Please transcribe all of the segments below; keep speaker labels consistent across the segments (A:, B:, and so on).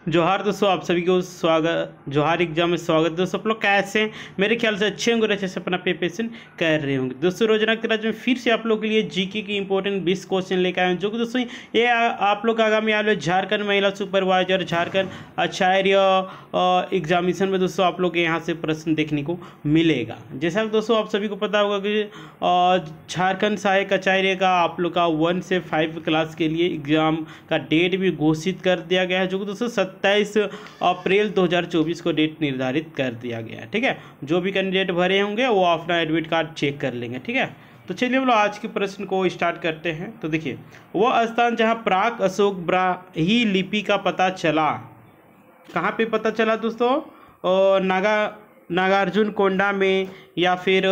A: जोहार दोस्तों, आप सभी को स्वागत। जोहार एग्जाम में स्वागत। दोस्तों आप लोग कैसे हैं? मेरे ख्याल से अच्छे होंगे, अच्छे से अपना प्रिपरेशन कर रहे होंगे। दोस्तों रोजाना की तरह में फिर से आप लोगों के लिए जीके की इंपॉर्टेंट 20 क्वेश्चन लेकर आए हैं, जो कि दोस्तों ये आप लोग आगामी आने वाले झारखंड महिला सुपरवाइजर, झारखंड आचार्य एग्जामिनेशन में दोस्तों आप लोग के यहाँ से प्रश्न देखने को मिलेगा। जैसा कि दोस्तों आप सभी को पता होगा कि झारखंड सहायक आचार्य का आप लोग का 1 से 5 क्लास के लिए एग्जाम का डेट भी घोषित कर दिया गया है, जो कि दोस्तों 27 अप्रैल 2024 को डेट निर्धारित कर दिया गया है। ठीक है, जो भी कैंडिडेट भरे होंगे वो अपना एडमिट कार्ड चेक कर लेंगे। ठीक है, तो चलिए हम लोग आज के प्रश्न को स्टार्ट करते हैं। तो देखिए, वह स्थान जहां प्राक अशोक ब्राही लिपि का पता चला, कहाँ पे पता चला दोस्तों? नागार्जुन कोंडा में, या फिर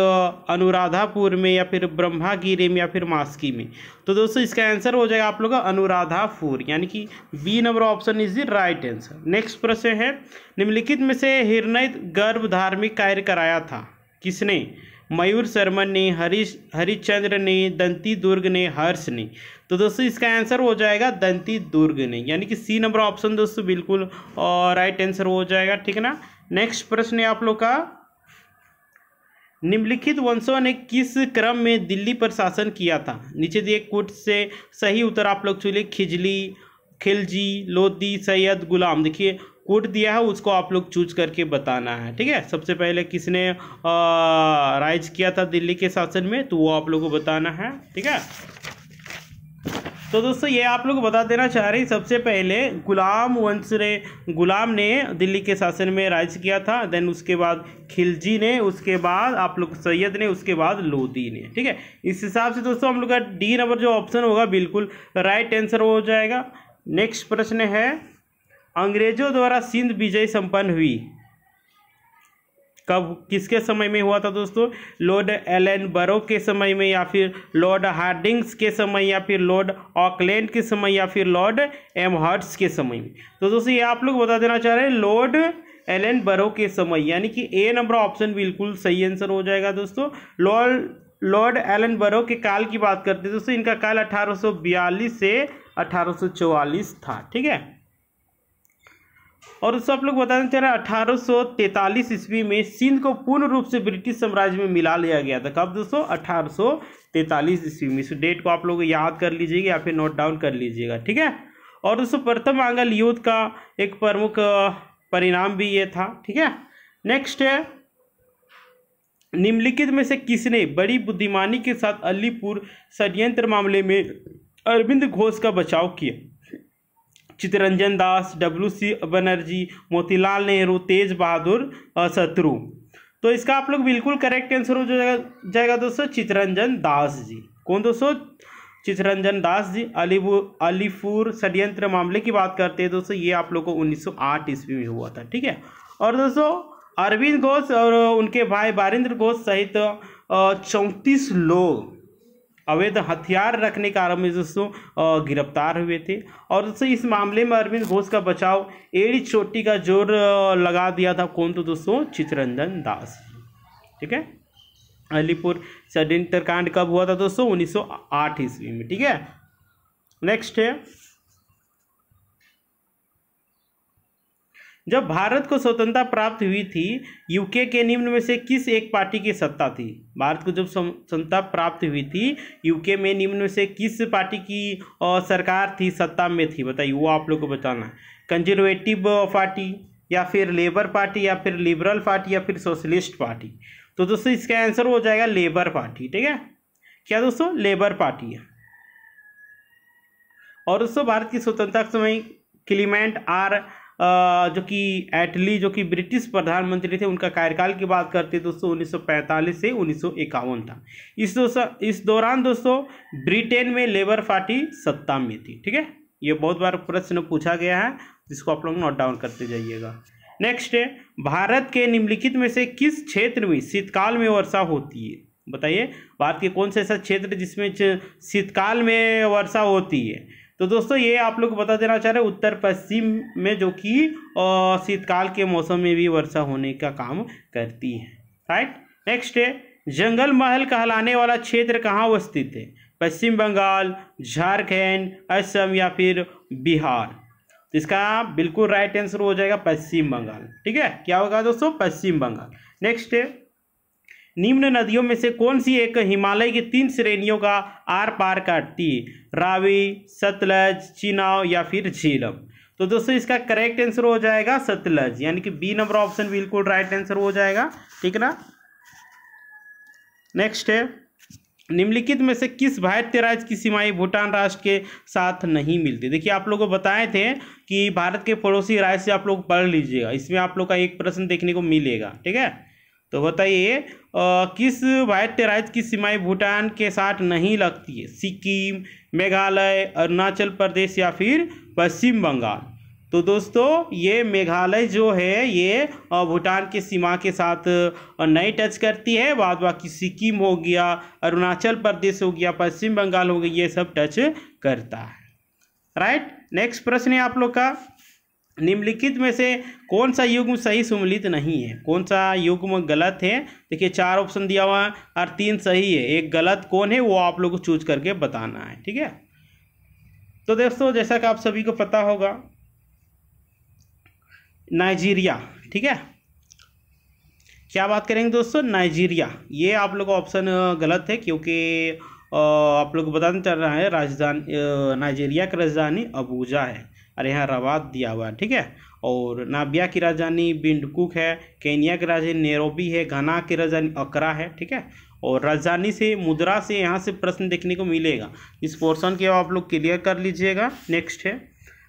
A: अनुराधापुर में, या फिर ब्रह्मागिरी में, या फिर मास्की में। तो दोस्तों इसका आंसर हो जाएगा आप लोग का अनुराधापुर, यानी कि B number option is the right answer. Next प्रश्न है, निम्नलिखित में से हिरण्य गर्भ धार्मिक कार्य कराया था किसने? मयूर शर्मन ने, हरिश्चंद्र ने, दंती दुर्ग ने, हर्ष ने। तो दोस्तों इसका आंसर हो जाएगा दंती दुर्ग ने, यानी कि सी नंबर ऑप्शन दोस्तों बिल्कुल राइट आंसर हो जाएगा। ठीक है ना। नेक्स्ट प्रश्न है आप लोग का, निम्नलिखित वंशों ने किस क्रम में दिल्ली पर शासन किया था? नीचे दिए कोट से सही उत्तर आप लोग चुनिए। खिजली, खिलजी, लोधी, सैयद, गुलाम। देखिए कोड दिया है, उसको आप लोग चूज करके बताना है। ठीक है, सबसे पहले किसने राइज किया था दिल्ली के शासन में, तो वो आप लोग को बताना है। ठीक है, तो दोस्तों ये आप लोग बता देना चाह रहे हैं, सबसे पहले गुलाम ने दिल्ली के शासन में राज किया था, देन उसके बाद खिलजी ने, उसके बाद आप लोग सैयद ने, उसके बाद लोधी ने। ठीक है, इस हिसाब से दोस्तों हम लोग का डी नंबर जो ऑप्शन होगा बिल्कुल राइट आंसर हो जाएगा। नेक्स्ट प्रश्न है, अंग्रेजों द्वारा सिंध विजय संपन्न हुई कब, किसके समय में हुआ था दोस्तों? लॉर्ड एलन बरो के समय में, या फिर लॉर्ड हार्डिंग्स के समय, या फिर लॉर्ड ऑकलैंड के समय, या फिर लॉर्ड एमहर्ट्स के समय में। तो दोस्तों ये आप लोग बता देना चाह रहे हैं लॉर्ड एलन बरो के समय, यानी कि ए नंबर ऑप्शन बिल्कुल सही आंसर हो जाएगा दोस्तों। लॉर्ड एलन बरो के काल की बात करते हैं दोस्तों, इनका काल 1842 से 1844 था। ठीक है, और उससे आप लोग बताना चाह रहे हैं 1843 ईस्वी में सिंध को पूर्ण रूप से ब्रिटिश साम्राज्य में मिला लिया गया था। कब दोस्तों? 1843 ईस्वी में। इस डेट को आप लोग याद कर लीजिएगा या फिर नोट डाउन कर लीजिएगा। ठीक है, और दोस्तों प्रथम आंग्ल युद्ध का एक प्रमुख परिणाम भी ये था। ठीक है, नेक्स्ट है, निम्नलिखित में से किसने बड़ी बुद्धिमानी के साथ अलीपुर षड्यंत्र मामले में अरविंद घोष का बचाव किया? चित्तरंजन दास, WC बनर्जी, मोतीलाल नेहरू, तेज बहादुर शत्रु। तो इसका आप लोग बिल्कुल करेक्ट आंसर हो जाएगा दोस्तों चित्तरंजन दास जी। कौन दोस्तों? चित्तरंजन दास जी। अलीपुर षड्यंत्र मामले की बात करते हैं दोस्तों, ये आप लोग को 1908 ईस्वी में हुआ था। ठीक है, और दोस्तों अरविंद घोष और उनके भाई बारिंद्र घोष सहित 34 लोग अवैध हथियार रखने के आरोप में दोस्तों गिरफ्तार हुए थे। और दोस्तों इस मामले में अरविंद घोष का बचाव एड़ी चोटी का जोर लगा दिया था। कौन? तो दोस्तों चित्तरंजन दास। ठीक है, अलीपुर षड्यंत्र कांड कब हुआ था दोस्तों? 1908 ईस्वी में। ठीक है, नेक्स्ट है, जब भारत को स्वतंत्रता प्राप्त हुई थी, यूके के निम्न में से किस एक पार्टी की सत्ता थी? भारत को जब स्वतंत्रता प्राप्त हुई थी, यूके में निम्न में से किस पार्टी की सरकार थी, सत्ता में थी? बताइए, वो आप लोग को बताना है। कंजर्वेटिव पार्टी, या फिर लेबर पार्टी, या फिर लिबरल पार्टी, या फिर सोशलिस्ट पार्टी? तो दोस्तों इसका आंसर हो जाएगा लेबर पार्टी। ठीक है, क्या दोस्तों? लेबर पार्टी है। और दोस्तों भारत की स्वतंत्रता के समय क्लीमेंट आर जो कि एटली, जो कि ब्रिटिश प्रधानमंत्री थे, उनका कार्यकाल की बात करते हैं दोस्तों 1945 से 1951 था। इस दौरान दोस्तों ब्रिटेन में लेबर पार्टी सत्ता में थी। ठीक है, ये बहुत बार प्रश्न पूछा गया है, जिसको आप लोग नोट डाउन करते जाइएगा। नेक्स्ट है, भारत के निम्नलिखित में से किस क्षेत्र में शीतकाल में वर्षा होती है? बताइए, भारत के कौन सा ऐसा क्षेत्र जिसमें शीतकाल में वर्षा होती है? तो दोस्तों ये आप लोग बता देना चाह रहे हैं उत्तर पश्चिम में, जो कि शीतकाल के मौसम में भी वर्षा होने का काम करती है। राइट, नेक्स्ट है, जंगल महल कहलाने वाला क्षेत्र कहाँ अवस्थित है? पश्चिम बंगाल, झारखंड, असम, या फिर बिहार? तो इसका बिल्कुल राइट आंसर हो जाएगा पश्चिम बंगाल। ठीक है, क्या होगा दोस्तों, पश्चिम बंगाल। नेक्स्ट है, निम्न नदियों में से कौन सी एक हिमालय की 3 श्रेणियों का आर पार काटती है, रावी, सतलज, चिनाब या फिर झेलम। तो दोस्तों इसका करेक्ट आंसर हो जाएगा सतलज, यानी कि बी नंबर ऑप्शन बिल्कुल राइट आंसर हो जाएगा। ठीक है ना। नेक्स्ट है, निम्नलिखित में से किस भारतीय राज्य की सीमाएं भूटान राष्ट्र के साथ नहीं मिलती। देखिए आप लोगों को बताए थे कि भारत के पड़ोसी राज्य से आप लोग पढ़ लीजिएगा, इसमें आप लोग का एक प्रश्न देखने को मिलेगा। ठीक है, तो बताइए किस भारतीय राज्य की सीमाएं भूटान के साथ नहीं लगती है, सिक्किम, मेघालय, अरुणाचल प्रदेश या फिर पश्चिम बंगाल। तो दोस्तों ये मेघालय जो है ये भूटान के सीमा के साथ नहीं टच करती है, बाद बाकी सिक्किम हो गया, अरुणाचल प्रदेश हो गया, पश्चिम बंगाल हो गया, ये सब टच करता है। राइट। नेक्स्ट प्रश्न है आप लोग का, निम्नलिखित में से कौन सा युग्म सही सम्मिलित नहीं है, कौन सा युग्म गलत है। देखिए 4 ऑप्शन दिया हुआ है और 3 सही है, एक गलत कौन है वो आप लोग को चूज करके बताना है। ठीक है, तो दोस्तों जैसा कि आप सभी को पता होगा नाइजीरिया। ठीक है, क्या बात करेंगे दोस्तों, नाइजीरिया। ये आप लोग का ऑप्शन गलत है, क्योंकि आप लोग को बताना चल रहा है राजधानी नाइजीरिया की राजधानी अबूजा है और यहाँ रबात दिया हुआ है। ठीक है, और नाबिया की राजधानी बिंडकुक है, केनिया की राजधानी नैरोबी है, घाना की राजधानी अकरा है। ठीक है, और राजधानी से मुद्रा से यहाँ से प्रश्न देखने को मिलेगा, इस पोर्शन के आप लोग क्लियर कर लीजिएगा। नेक्स्ट है,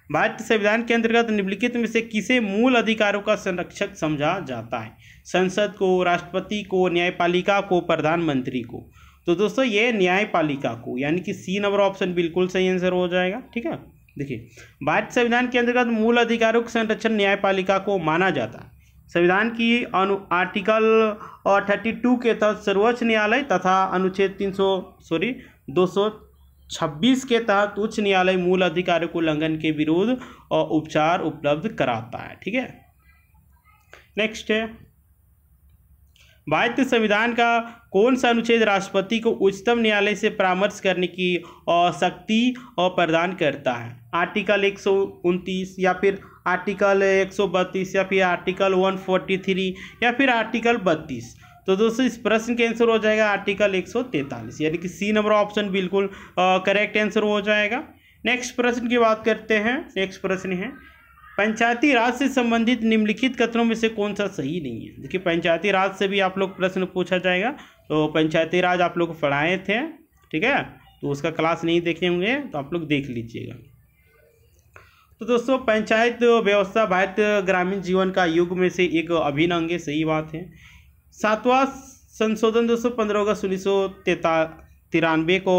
A: भारतीय संविधान के अंतर्गत निम्नलिखित में से किसे मूल अधिकारों का संरक्षक समझा जाता है, संसद को, राष्ट्रपति को, न्यायपालिका को, प्रधानमंत्री को। तो दोस्तों ये न्यायपालिका को, यानी कि सी नंबर ऑप्शन बिल्कुल सही आंसर हो जाएगा। ठीक है, देखिए भारतीय संविधान के अंतर्गत मूल अधिकारों का संरक्षण न्यायपालिका को माना जाता है। संविधान की आर्टिकल 32 के तहत सर्वोच्च न्यायालय तथा अनुच्छेद 226 के तहत उच्च न्यायालय मूल अधिकारों को उल्लंघन के विरुद्ध उपचार उपलब्ध कराता है। ठीक है, नेक्स्ट है, भारतीय संविधान का कौन सा अनुच्छेद राष्ट्रपति को उच्चतम न्यायालय से परामर्श करने की शक्ति प्रदान करता है, आर्टिकल 129 या फिर आर्टिकल 132 या फिर आर्टिकल 143 या फिर आर्टिकल 32। तो दोस्तों इस प्रश्न के आंसर हो जाएगा आर्टिकल 143, यानी कि सी नंबर ऑप्शन बिल्कुल करेक्ट आंसर हो जाएगा। नेक्स्ट प्रश्न की बात करते हैं। नेक्स्ट प्रश्न है, पंचायती राज से संबंधित निम्नलिखित कथनों में से कौन सा सही नहीं है। देखिए पंचायती राज से भी आप लोग प्रश्न पूछा जाएगा, तो पंचायती राज आप लोग पढ़ाए थे। ठीक है, तो उसका क्लास नहीं देखे होंगे तो आप लोग देख लीजिएगा। तो दोस्तों पंचायत व्यवस्था भारतीय ग्रामीण जीवन का युग में से एक अभिन्न अंग है, सही बात है। 7वां संशोधन दोस्तों 15 अगस्त 1993 को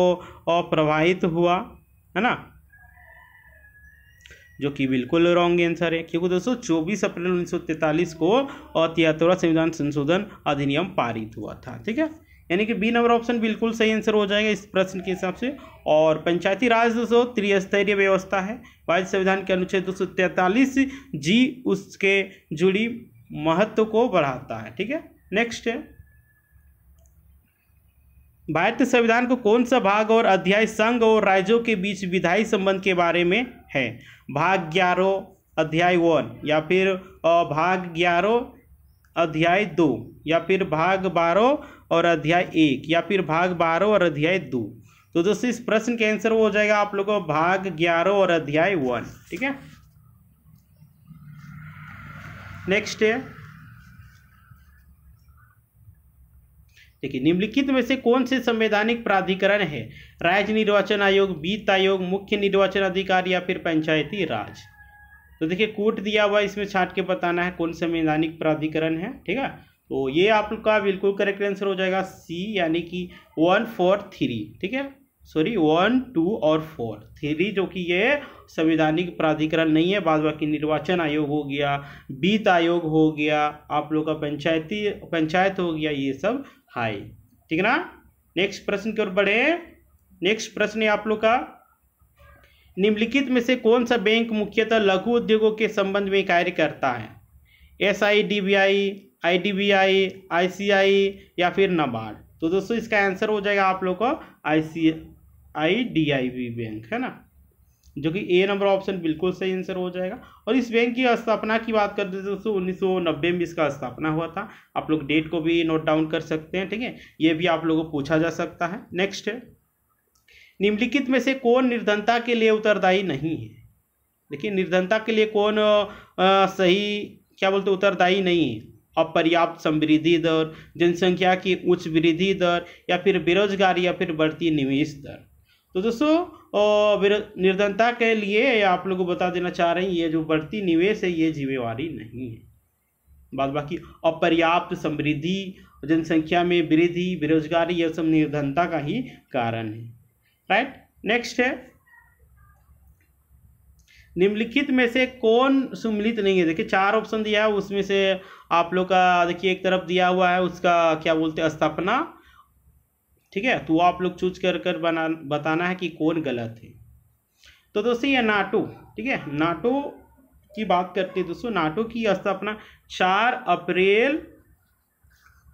A: प्रवाहित हुआ है ना, जो कि बिल्कुल रॉन्ग आंसर है, क्योंकि दोस्तों 24 अप्रैल 1943 को 73वां संविधान संशोधन अधिनियम पारित हुआ था। ठीक है, यानी कि बी नंबर ऑप्शन बिल्कुल सही आंसर हो जाएगा इस प्रश्न के हिसाब से। और पंचायती राज दोस्तों त्रिस्तरीय व्यवस्था है, भारतीय संविधान के अनुच्छेद 243 जी उसके जुड़ी महत्व को बढ़ाता है। ठीक है, नेक्स्ट है, भारतीय संविधान को कौन सा भाग और अध्याय संघ और राज्यों के बीच विधायी संबंध के बारे में है, भाग 11 अध्याय 1 या फिर भाग 11 अध्याय 2 या फिर भाग 12 और अध्याय 1 या फिर भाग 12 और अध्याय 2। तो दोस्तों इस प्रश्न के आंसर हो जाएगा आप लोगों को भाग 11 और अध्याय 1। ठीक है, नेक्स्ट है, देखिए निम्नलिखित में से कौन से संवैधानिक प्राधिकरण है, राज्य निर्वाचन आयोग, वित्त आयोग, मुख्य निर्वाचन अधिकारी या फिर पंचायती राज। तो देखिए कूट दिया हुआ, इसमें छांट के बताना है कौन संवैधानिक प्राधिकरण है। ठीक है, तो ये आपका बिल्कुल करेक्ट आंसर हो जाएगा सी, यानी कि 1, 4, 3। ठीक है, सॉरी 1, 2 और 4, 3 जो कि ये संवैधानिक प्राधिकरण नहीं है, बाद बाकी निर्वाचन आयोग हो गया, वित्त आयोग हो गया, आप लोग का पंचायत हो गया, ये सब हाई। ठीक है ना, नेक्स्ट प्रश्न की ओर बढ़े। नेक्स्ट प्रश्न है आप लोग का, निम्नलिखित में से कौन सा बैंक मुख्यतः लघु उद्योगों के संबंध में कार्य करता है, SIDBI, IDBI, ICI या फिर नाबार्ड। तो दोस्तों इसका आंसर हो जाएगा आप लोग को ICIDIB बैंक, है ना। जो कि ए नंबर ऑप्शन बिल्कुल सही आंसर हो जाएगा। और इस बैंक की स्थापना की बात करते हैं दोस्तों 1990 में इसका स्थापना हुआ था। आप लोग डेट को भी नोट डाउन कर सकते हैं, ठीक है, ये भी आप लोगों को पूछा जा सकता है। नेक्स्ट है, निम्नलिखित में से कौन निर्धनता के लिए उत्तरदायी नहीं है। देखिए निर्धनता के लिए कौन सही क्या बोलते उत्तरदायी नहीं है। अपर्याप्त समृद्धि दर, जनसंख्या की उच्च वृद्धि दर, या फिर बेरोजगारी, या फिर बढ़ती निवेश दर। तो दोस्तों निर्धनता के लिए आप लोगों को बता देना चाह रहे हैं ये जो बढ़ती निवेश है ये जिम्मेवारी नहीं है। बाद बाकी अपर्याप्त समृद्धि, जनसंख्या में वृद्धि, बेरोजगारी, यह सब निर्धनता का ही कारण है। राइट। नेक्स्ट है, निम्नलिखित में से कौन सम्मिलित नहीं है। देखिए 4 ऑप्शन दिया है, उसमें से आप लोग का देखिए एक तरफ दिया हुआ है उसका क्या बोलते हैं स्थापना, ठीक है, तो आप लोग चूज कर कर बताना है कि कौन गलत है। तो दोस्तों ये नाटो, ठीक है, नाटो की बात करते हैं दोस्तों। नाटो की स्थापना 4 अप्रैल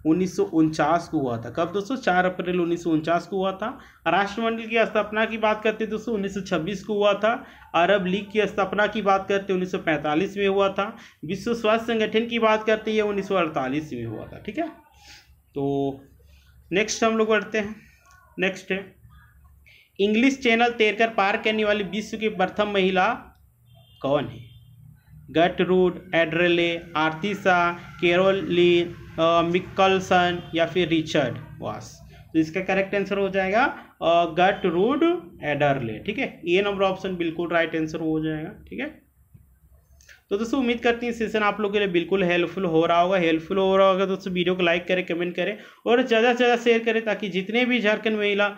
A: 1949 को हुआ था। कब दोस्तों? 4 अप्रैल 1949 को हुआ था। राष्ट्रमंडल की स्थापना की बात करते हैं दोस्तों 1926 को हुआ था। अरब लीग की स्थापना की बात करते हैं 1945 में हुआ था। विश्व स्वास्थ्य संगठन की बात करते हैं 1948 में हुआ था। ठीक है, तो नेक्स्ट हम लोग बढ़ते हैं। नेक्स्ट है, इंग्लिश चैनल तैरकर पार करने वाली विश्व की प्रथम महिला कौन है? गर्टरूड, एड्रेले, आर्थिसा, कैरोलिन मिकलसन, या फिर रिचर्ड वास। तो इसका करेक्ट आंसर हो जाएगा गर्टरूड एडरले। ठीक है, ए नंबर ऑप्शन बिल्कुल राइट आंसर हो जाएगा। ठीक है, तो दोस्तों उम्मीद करती हैं सेशन आप लोगों के लिए बिल्कुल हेल्पफुल हो रहा होगा। दोस्तों वीडियो को लाइक करें, कमेंट करें और ज़्यादा से ज़्यादा शेयर करें, ताकि जितने भी झारखंड महिला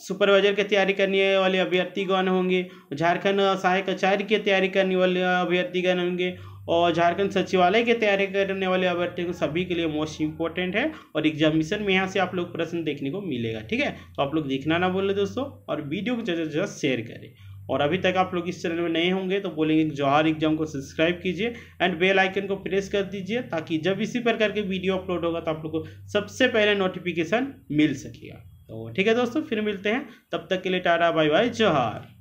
A: सुपरवाइजर की तैयारी करने वाले अभ्यर्थीगण होंगे, झारखंड सहायक आचार्य की तैयारी करने वाले अभ्यर्थीगण होंगे, और झारखंड सचिवालय की तैयारी करने वाले अभ्यर्थियों सभी के लिए मोस्ट इंपॉर्टेंट है। और एग्जामिनेशन में यहाँ से आप लोग प्रश्न देखने को मिलेगा। ठीक है, तो आप लोग देखना ना बोले दोस्तों, और वीडियो को ज़्यादा से ज़्यादा शेयर करें। और अभी तक आप लोग इस चैनल में नए होंगे तो बोलेंगे जौहर एग्जाम को सब्सक्राइब कीजिए एंड बेल आइकन को प्रेस कर दीजिए, ताकि जब इसी प्रकार के वीडियो अपलोड होगा तो आप लोग को सबसे पहले नोटिफिकेशन मिल सकेगा। तो ठीक है दोस्तों, फिर मिलते हैं, तब तक के लिए टाटा बाय बाय, जौहर।